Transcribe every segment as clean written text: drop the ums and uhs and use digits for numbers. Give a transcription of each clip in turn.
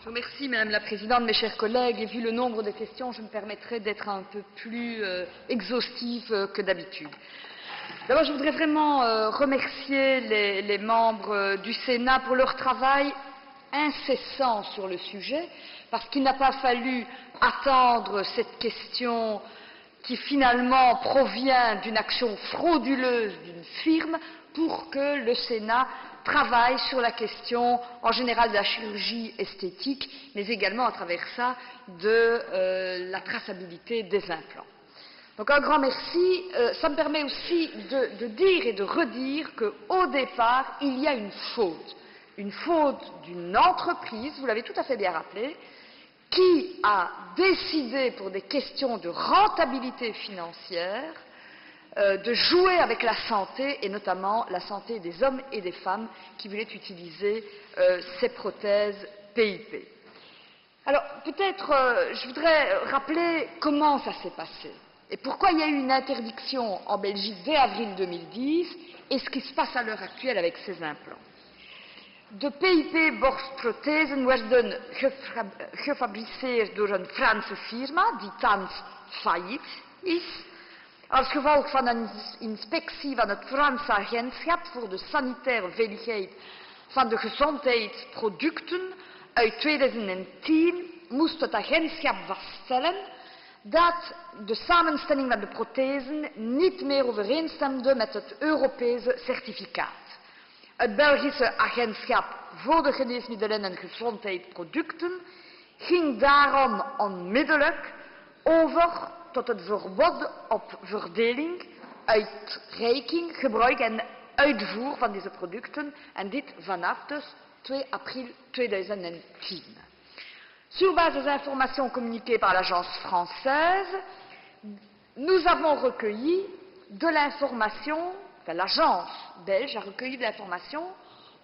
Je vous remercie, Madame la Présidente, mes chers collègues. Et vu le nombre de questions, je me permettrai d'être un peu plus exhaustive que d'habitude. D'abord, je voudrais vraiment remercier les membres du Sénat pour leur travail incessant sur le sujet, parce qu'il n'a pas fallu attendre cette question qui finalement provient d'une action frauduleuse d'une firme pour que le Sénat travaille sur la question en général de la chirurgie esthétique, mais également à travers ça de la traçabilité des implants. Donc un grand merci. Ça me permet aussi de dire et de redire qu'au départ, il y a une faute d'une entreprise, vous l'avez tout à fait bien rappelé, qui a décidé pour des questions de rentabilité financière de jouer avec la santé, et notamment la santé des hommes et des femmes qui voulaient utiliser ces prothèses PIP. Alors, peut-être, je voudrais rappeler comment ça s'est passé, et pourquoi il y a eu une interdiction en Belgique dès avril 2010, et ce qui se passe à l'heure actuelle avec ces implants. De PIP-borstprothesen werden gefabriceerd door een Franse firma, die thans failliet is, als gevolg van een inspectie van het Franse agentschap voor de sanitaire veiligheid van de gezondheidsproducten uit 2010 moest het agentschap vaststellen dat de samenstelling van de prothesen niet meer overeenstemde met het Europese certificaat. Het Belgische agentschap voor de geneesmiddelen en gezondheidsproducten ging daarom onmiddellijk over tot het verbod op verdeling, uitreiking, gebruik en uitvoer van deze producten, en dit vanaf dus 2 april 2010. Sur base des informations communiquées par l'agence française, nous avons recueilli de l'information, enfin l'agence belge a recueilli de l'information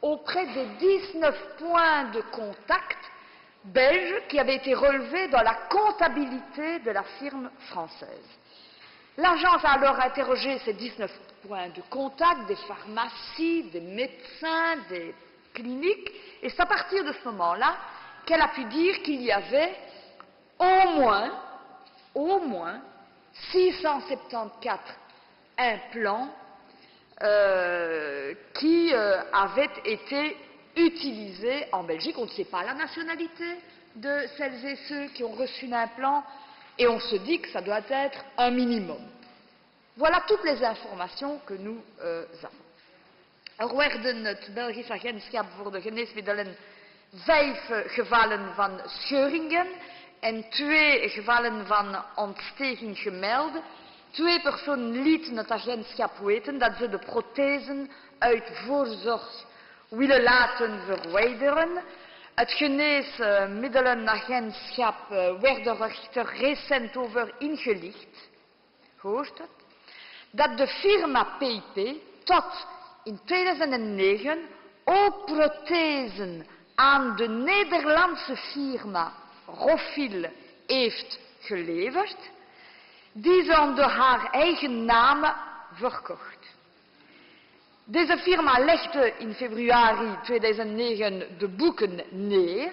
auprès des 19 points de contact belges qui avaient été relevés dans la comptabilité de la firme française. L'agence a alors interrogé ces 19 points de contact, des pharmacies, des médecins, des cliniques, et c'est à partir de ce moment-là qu'elle a pu dire qu'il y avait au moins 674 implants qui avaient été utilisés en Belgique. On ne sait pas la nationalité de celles et ceux qui ont reçu un implant, et on se dit que ça doit être un minimum. Voilà toutes les informations que nous avons. Er werden het Belgisch Agentschap voor de Geneesmiddelen 5 gevallen van scheuringen en 2 gevallen van ontsteking gemeld. 2 personen lieten het agentschap weten dat ze de prothesen uit voorzorg willen laten verwijderen. Het geneesmiddelenagentschap werd er echter recent over ingelicht, hoort het, dat de firma PIP tot in 2009 ook prothesen aan de Nederlandse firma Rofil heeft geleverd, die ze onder haar eigen naam verkocht. Deze firma legde in februari 2009 de boeken neer.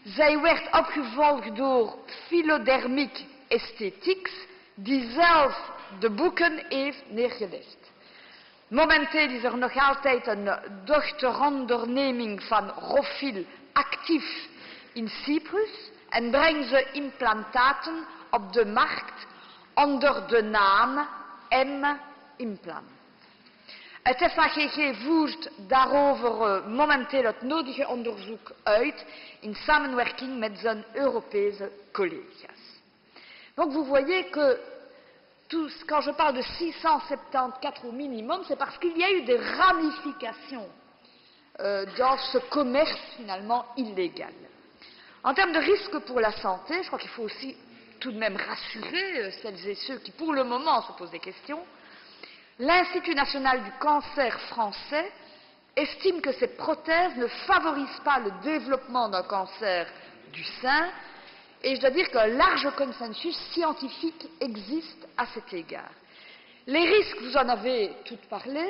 Zij werd opgevolgd door Philodermic Aesthetics, die zelf de boeken heeft neergelegd. Momenteel is er nog altijd een dochteronderneming van Rofil actief in Cyprus en brengt ze implantaten op de markt onder de naam M-Implant. Het FAGG voert daarover momenteel het nodige onderzoek uit in samenwerking met zijn Europese collega's. Donc vous voyez que quand je parle de 674 au minimum, c'est parce qu'il y a eu des ramifications dans ce commerce finalement illégal. En termes de risque pour la santé, je crois qu'il faut aussi tout de même rassurer celles et ceux qui pour le moment se posent des questions. L'Institut national du cancer français estime que ces prothèses ne favorisent pas le développement d'un cancer du sein, et je dois dire qu'un large consensus scientifique existe à cet égard. Les risques, vous en avez toutes parlé,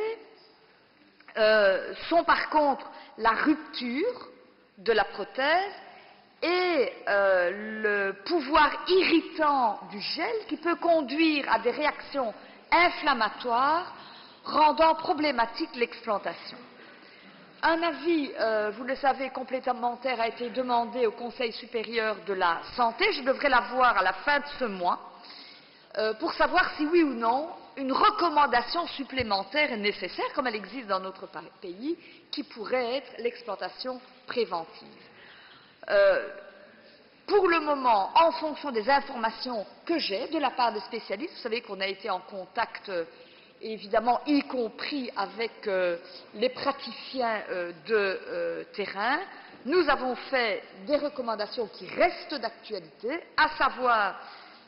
sont par contre la rupture de la prothèse et le pouvoir irritant du gel qui peut conduire à des réactions inflammatoires rendant problématique l'explantation. Un avis, vous le savez, complémentaire a été demandé au Conseil supérieur de la santé. Je devrais l'avoir à la fin de ce mois pour savoir si oui ou non une recommandation supplémentaire est nécessaire, comme elle existe dans notre pays, qui pourrait être l'explantation préventive. Pour le moment, en fonction des informations que j'ai de la part des spécialistes, vous savez qu'on a été en contact, évidemment, y compris avec les praticiens de terrain, nous avons fait des recommandations qui restent d'actualité, à savoir,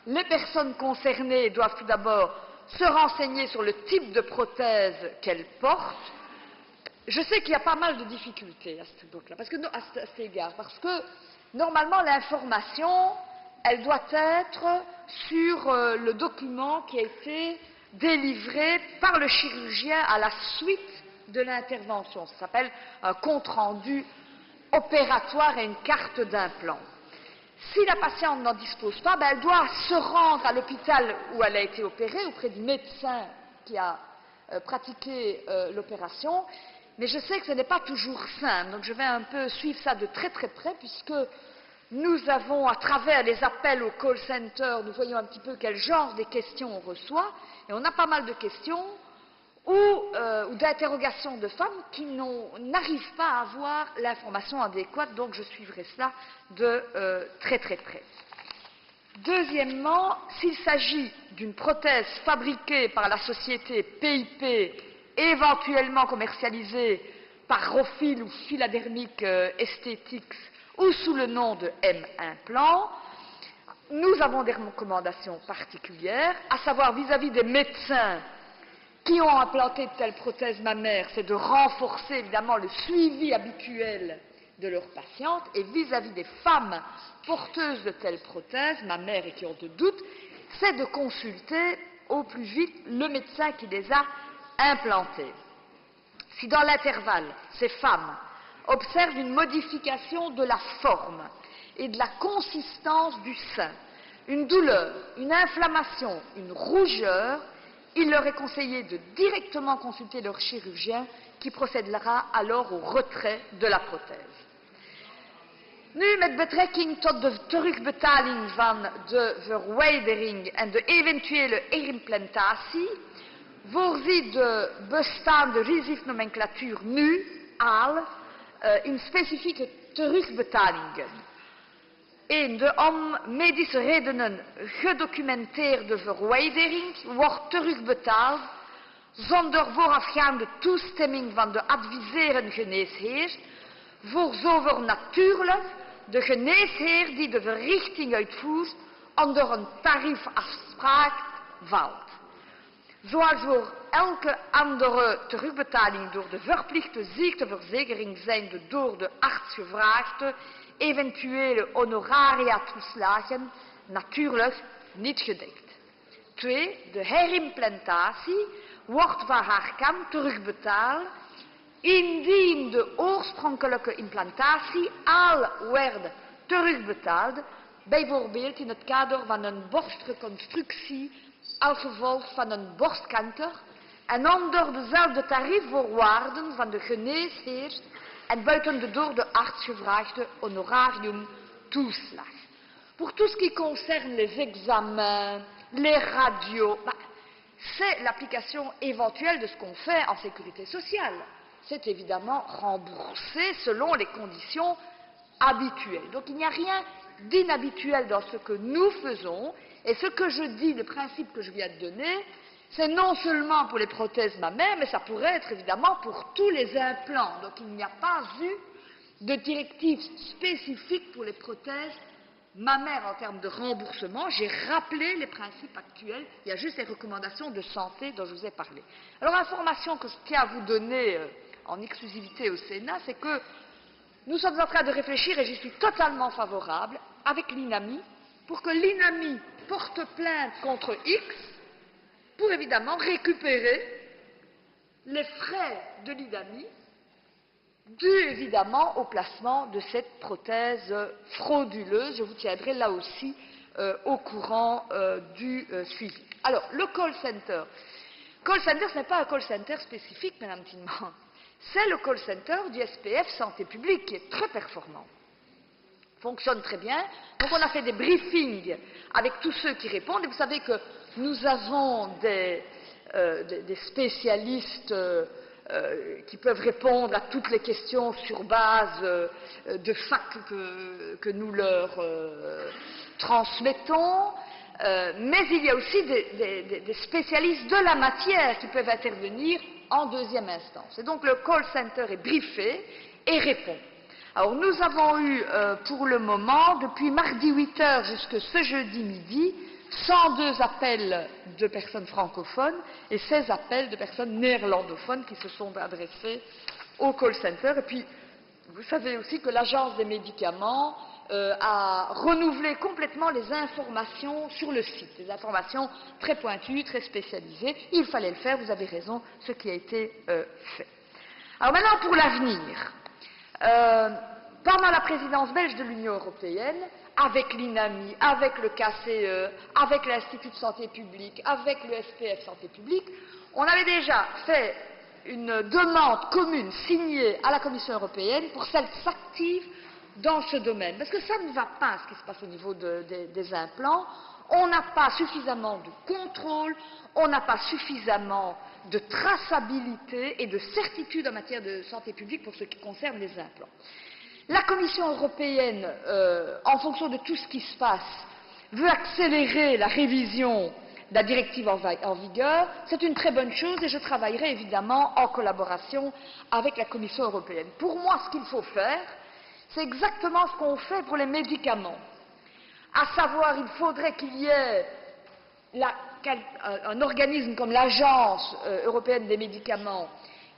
les personnes concernées doivent tout d'abord se renseigner sur le type de prothèse qu'elles portent. Je sais qu'il y a pas mal de difficultés à cet égard, parce que normalement l'information, elle doit être sur le document qui a été délivré par le chirurgien à la suite de l'intervention. Ça s'appelle un compte-rendu opératoire et une carte d'implant. Si la patiente n'en dispose pas, elle doit se rendre à l'hôpital où elle a été opérée, auprès du médecin qui a pratiqué l'opération. Mais je sais que ce n'est pas toujours simple, donc je vais un peu suivre ça de très très près, puisque nous avons, à travers les appels au call center, nous voyons un petit peu quel genre de questions on reçoit, et on a pas mal de questions ou d'interrogations de femmes qui n'arrivent pas à avoir l'information adéquate, donc je suivrai cela de très très près. Deuxièmement, s'il s'agit d'une prothèse fabriquée par la société PIP, éventuellement commercialisée par Rofil ou Philadermic Aesthetics ou sous le nom de M-implant, nous avons des recommandations particulières, à savoir vis-à-vis des médecins qui ont implanté de telles prothèses mammaires, c'est de renforcer évidemment le suivi habituel de leurs patientes, et vis-à-vis des femmes porteuses de telles prothèses mammaires et qui ont de doutes, c'est de consulter au plus vite le médecin qui les a implantées. Si dans l'intervalle, ces femmes observent une modification de la forme et de la consistance du sein, une douleur, une inflammation, une rougeur, il leur est conseillé de directement consulter leur chirurgien qui procédera alors au retrait de la prothèse. Nu met betrekking tot de terugbetaling van de verwijdering en de eventuele implantatie voorziet de bestaande RISIF-nomenclatuur nu al in specifieke terugbetalingen. Om medische redenen gedocumenteerde verwijdering wordt terugbetaald zonder voorafgaande toestemming van de adviserende geneesheer, voor zover natuurlijk de geneesheer die de verrichting uitvoert onder een tariefafspraak valt. Zoals voor elke andere terugbetaling door de verplichte ziekteverzekering zijn de door de arts gevraagde eventuele honoraria-toeslagen natuurlijk niet gedekt. 2. De herimplantatie wordt van haar kant terugbetaald indien de oorspronkelijke implantatie al werd terugbetaald, bijvoorbeeld in het kader van een borstreconstructie als gevolg van een borstkanker en onder dezelfde tariefvoorwaarden van de geneesheer en buiten de door de arts gevraagde honorarium-toeslag. Pour tout ce qui concerne les examens, les radios, c'est l'application éventuelle de ce qu'on fait en sécurité sociale. C'est évidemment remboursé selon les conditions habituelles. Donc il n'y a rien d'inhabituel dans ce que nous faisons, et ce que je dis, le principe que je viens de donner, c'est non seulement pour les prothèses mammaires, mais ça pourrait être évidemment pour tous les implants. Donc il n'y a pas eu de directive spécifique pour les prothèses mammaires en termes de remboursement. J'ai rappelé les principes actuels, il y a juste les recommandations de santé dont je vous ai parlé. Alors l'information que je tiens à vous donner en exclusivité au Sénat, c'est que nous sommes en train de réfléchir, et j'y suis totalement favorable, avec l'INAMI, pour que l'INAMI porte plainte contre X, pour évidemment récupérer les frais de l'INAMI dû évidemment au placement de cette prothèse frauduleuse. Je vous tiendrai là aussi au courant du suivi. Alors, le call center. Call center, ce n'est pas un call center spécifique, Madame Tillmans. C'est le call center du SPF Santé publique qui est très performant. Fonctionne très bien. Donc on a fait des briefings avec tous ceux qui répondent. Et vous savez que nous avons des spécialistes qui peuvent répondre à toutes les questions sur base de facs que nous leur transmettons. Mais il y a aussi des spécialistes de la matière qui peuvent intervenir en deuxième instance. Et donc le call center est briefé et répond. Alors nous avons eu pour le moment, depuis mardi 8h jusqu'à ce jeudi midi, 102 appels de personnes francophones et 16 appels de personnes néerlandophones qui se sont adressés au call center. Et puis, vous savez aussi que l'Agence des médicaments a renouvelé complètement les informations sur le site, des informations très pointues, très spécialisées. Il fallait le faire, vous avez raison, ce qui a été fait. Alors maintenant, pour l'avenir. Pendant la présidence belge de l'Union européenne, avec l'INAMI, avec le KCE, avec l'Institut de santé publique, avec le SPF Santé publique, on avait déjà fait une demande commune signée à la Commission européenne pour qu'elle s'active dans ce domaine. Parce que ça ne va pas, ce qui se passe au niveau des implants. On n'a pas suffisamment de contrôle, on n'a pas suffisamment de traçabilité et de certitude en matière de santé publique pour ce qui concerne les implants. La Commission européenne, en fonction de tout ce qui se passe, veut accélérer la révision de la directive en vigueur. C'est une très bonne chose et je travaillerai évidemment en collaboration avec la Commission européenne. Pour moi, ce qu'il faut faire, c'est exactement ce qu'on fait pour les médicaments. À savoir, il faudrait qu'il y ait un organisme comme l'Agence européenne des médicaments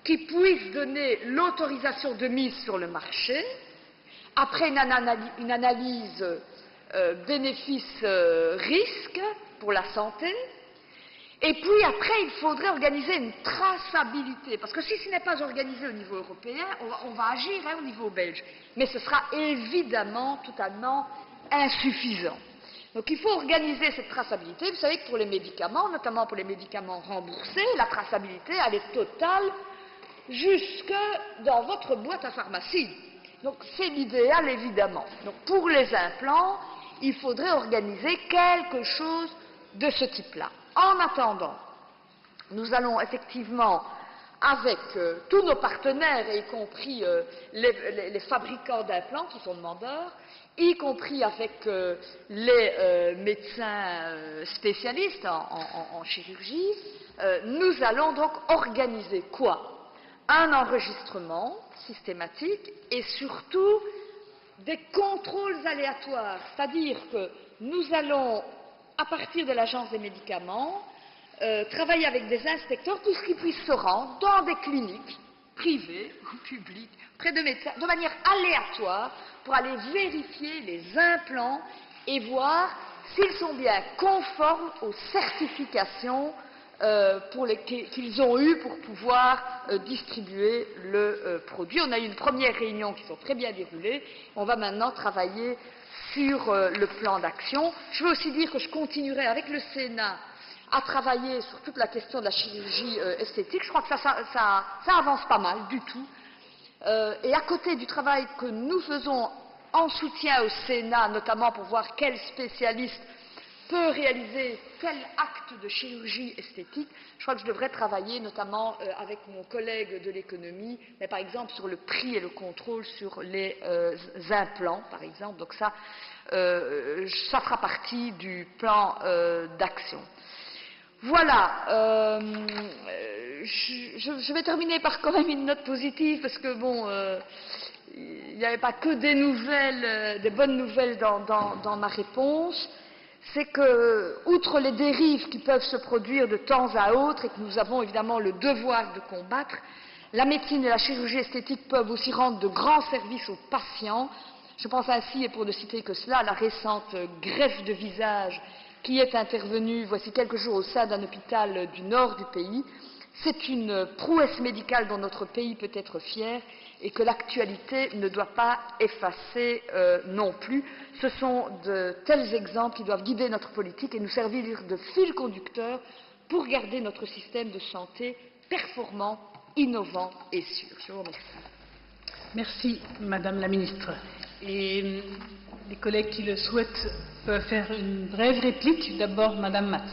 qui puisse donner l'autorisation de mise sur le marché, après une analyse bénéfice-risque pour la santé, et puis après il faudrait organiser une traçabilité, parce que si ce n'est pas organisé au niveau européen, on va agir au niveau belge, mais ce sera évidemment totalement insuffisant. Donc il faut organiser cette traçabilité. Vous savez que pour les médicaments, notamment pour les médicaments remboursés, la traçabilité elle est totale jusque dans votre boîte à pharmacie. Donc c'est l'idéal évidemment. Donc pour les implants, il faudrait organiser quelque chose de ce type-là. En attendant, nous allons effectivement, avec tous nos partenaires, y compris les fabricants d'implants qui sont demandeurs, y compris avec les médecins spécialistes en chirurgie, nous allons donc organiser quoi? Un enregistrement systématique et surtout des contrôles aléatoires, c'est-à-dire que nous allons, à partir de l'Agence des médicaments, travailler avec des inspecteurs pour qu'ils puissent se rendre dans des cliniques privées ou publiques, près de médecins, de manière aléatoire, pour aller vérifier les implants et voir s'ils sont bien conformes aux certifications qu'ils ont eues pour pouvoir distribuer le produit. On a eu une première réunion qui s'est très bien déroulée. On va maintenant travailler sur le plan d'action. Je veux aussi dire que je continuerai avec le Sénat à travailler sur toute la question de la chirurgie esthétique. Je crois que ça avance pas mal du tout. Et à côté du travail que nous faisons en soutien au Sénat, notamment pour voir quel spécialiste peut réaliser tel acte de chirurgie esthétique, je crois que je devrais travailler notamment avec mon collègue de l'économie, mais par exemple sur le prix et le contrôle sur les implants, par exemple. Donc ça fera partie du plan d'action. Voilà, je vais terminer par quand même une note positive, parce que bon, il n'y avait pas que des nouvelles, des bonnes nouvelles dans ma réponse. C'est que, outre les dérives qui peuvent se produire de temps à autre et que nous avons évidemment le devoir de combattre, la médecine et la chirurgie esthétique peuvent aussi rendre de grands services aux patients. Je pense ainsi, et pour ne citer que cela, à la récente greffe de visage qui est intervenue voici quelques jours au sein d'un hôpital du nord du pays. C'est une prouesse médicale dont notre pays peut être fier et que l'actualité ne doit pas effacer non plus. Ce sont de tels exemples qui doivent guider notre politique et nous servir de fil conducteur pour garder notre système de santé performant, innovant et sûr. Je vous remercie. Merci, Madame la Ministre. Et les collègues qui le souhaitent peuvent faire une brève réplique. D'abord, Madame Matz.